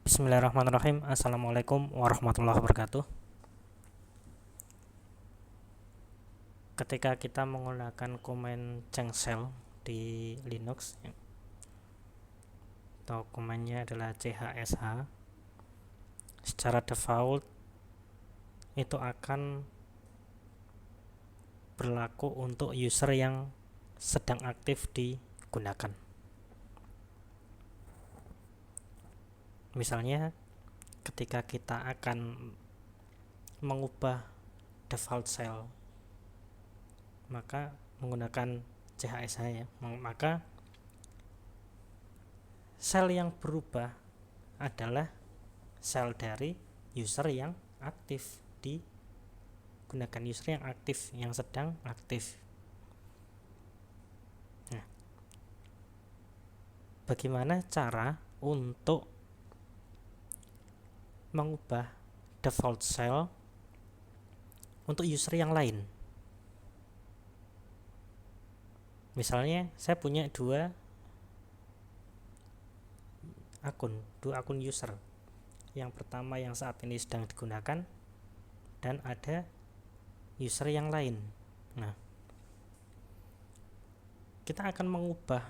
Bismillahirrahmanirrahim. Assalamualaikum warahmatullahi wabarakatuh. Ketika kita menggunakan command change shell di Linux, atau commandnya adalah chsh, secara default itu akan berlaku untuk user yang sedang aktif digunakan. Misalnya ketika kita akan mengubah default shell, maka menggunakan chsh ya, maka shell yang berubah adalah shell dari user yang aktif digunakan, user yang aktif, yang sedang aktif. Nah, bagaimana cara untuk mengubah default shell untuk user yang lain? Misalnya saya punya dua akun user. Yang pertama yang saat ini sedang digunakan, dan ada user yang lain. Nah, kita akan mengubah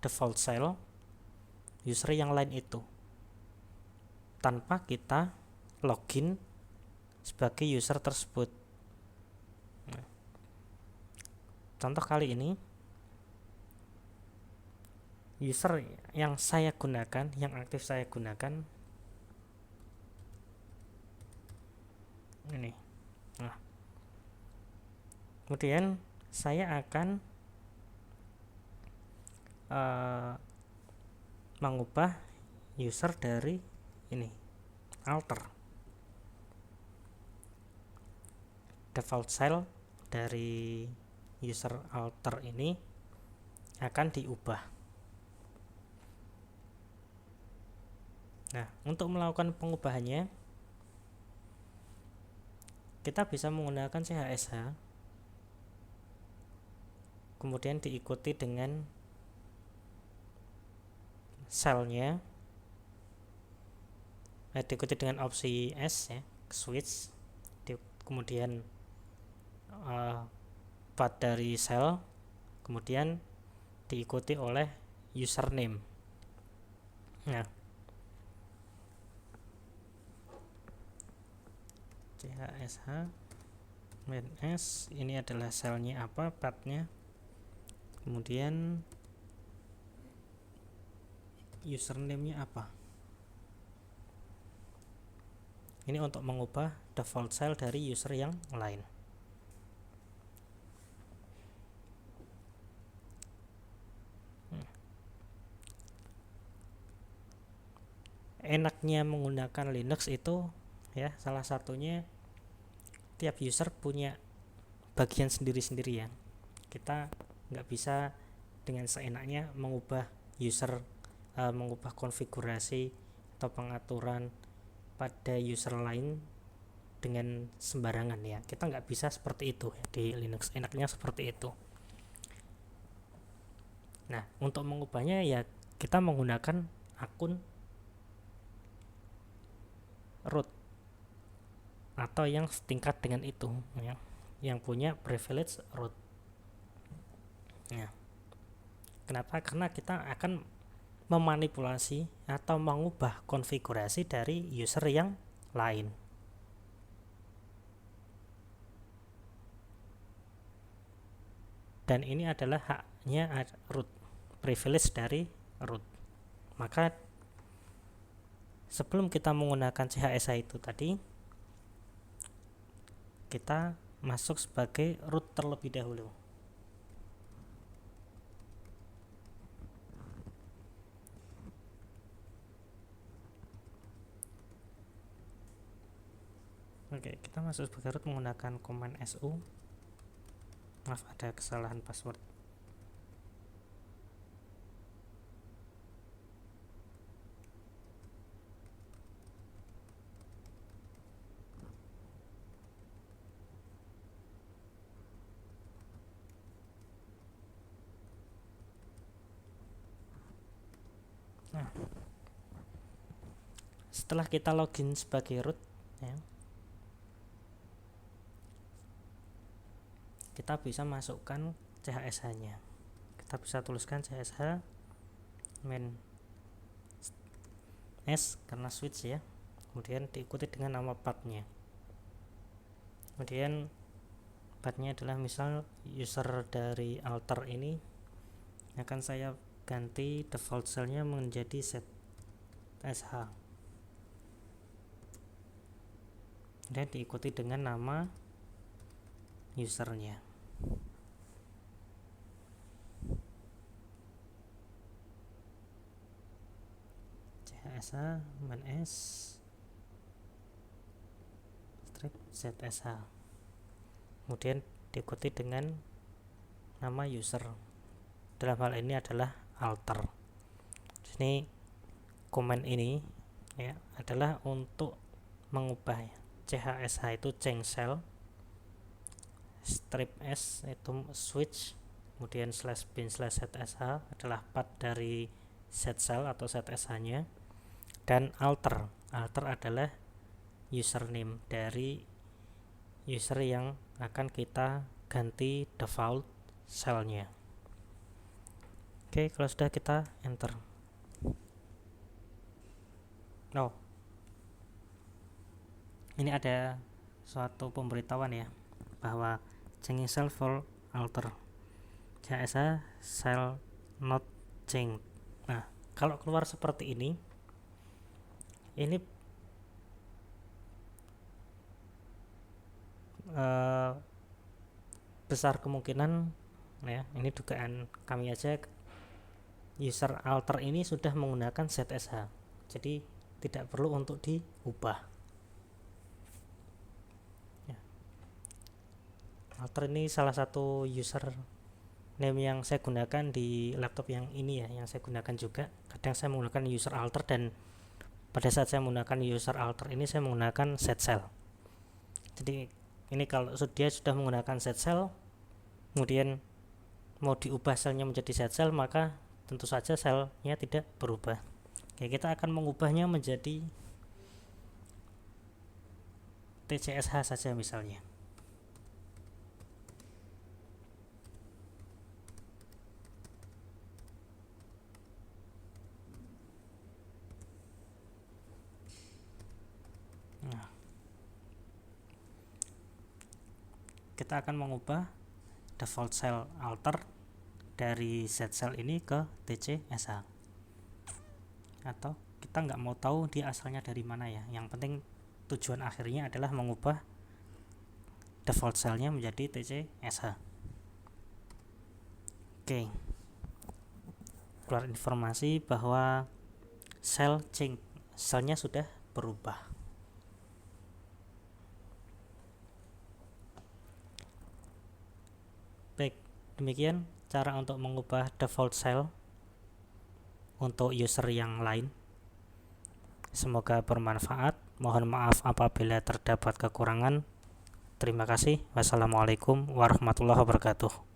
default shell user yang lain itu tanpa kita login sebagai user tersebut. Nah, contoh kali ini, user yang saya gunakan, yang aktif saya gunakan ini. Nah, kemudian saya akan mengubah user dari ini, alter default shell dari user alter ini akan diubah. Nah, untuk melakukan pengubahannya kita bisa menggunakan chsh, kemudian diikuti dengan shellnya, diikuti dengan opsi S ya, switch, kemudian path dari shell, kemudian diikuti oleh username. Nah, chsh -s ini adalah shellnya apa, pathnya, kemudian username-nya apa. Ini untuk mengubah default shell dari user yang lain. Enaknya menggunakan Linux itu ya, salah satunya tiap user punya bagian sendiri-sendiri ya. Kita nggak bisa dengan seenaknya mengubah mengubah konfigurasi atau pengaturan pada user lain dengan sembarangan ya. Kita nggak bisa seperti itu ya, di Linux enaknya seperti itu. Nah, untuk mengubahnya ya kita menggunakan akun root atau yang setingkat dengan itu ya, yang punya privilege root. Ya. Kenapa? Karena kita akan memanipulasi atau mengubah konfigurasi dari user yang lain. Dan ini adalah haknya root, privilege dari root. Maka sebelum kita menggunakan chsh itu tadi, kita masuk sebagai root terlebih dahulu. Oke, kita masuk sebagai root menggunakan command su. Maaf, ada kesalahan password. Nah, Setelah kita login sebagai root ya, kita bisa masukkan CHSH nya. Kita bisa tuliskan CHSH main S karena switch ya, kemudian diikuti dengan nama pathnya. Kemudian pathnya adalah misal user dari alter ini akan saya ganti default cellnya menjadi set SH, dan diikuti dengan nama usernya. CHSH main S strip ZSH, kemudian diikuti dengan nama user, dalam hal ini adalah alter. Sini komen ini ya adalah untuk mengubah ya. CHSH itu change cell, strip S itu switch, kemudian slash bin slash ZSH adalah path dari set cell atau set SH nya, dan alter adalah username dari user yang akan kita ganti default cellnya. Oke, kalau sudah kita enter. Ini ada suatu pemberitahuan ya, bahwa changing cell for alter CHSH cell not change. Nah, kalau keluar seperti ini besar kemungkinan ya, ini dugaan kami aja, user alter ini sudah menggunakan ZSH, jadi tidak perlu untuk diubah ya. Alter ini salah satu user name yang saya gunakan di laptop yang ini ya, yang saya gunakan juga. Kadang saya menggunakan user alter, dan pada saat saya menggunakan user alter ini saya menggunakan set cell. Jadi ini kalau dia sudah menggunakan set cell, kemudian mau diubah selnya menjadi set cell, maka tentu saja selnya tidak berubah. Oke, kita akan mengubahnya menjadi TCSH saja misalnya. Nah, kita akan mengubah default cell alter dari set cell ini ke TCSH, atau kita nggak mau tahu dia asalnya dari mana ya, yang penting tujuan akhirnya adalah mengubah default cellnya menjadi TCSH. Oke, keluar informasi bahwa selnya sudah berubah. Baik, demikian cara untuk mengubah default cell untuk user yang lain. Semoga bermanfaat. Mohon maaf apabila terdapat kekurangan. Terima kasih. Wassalamualaikum warahmatullahi wabarakatuh.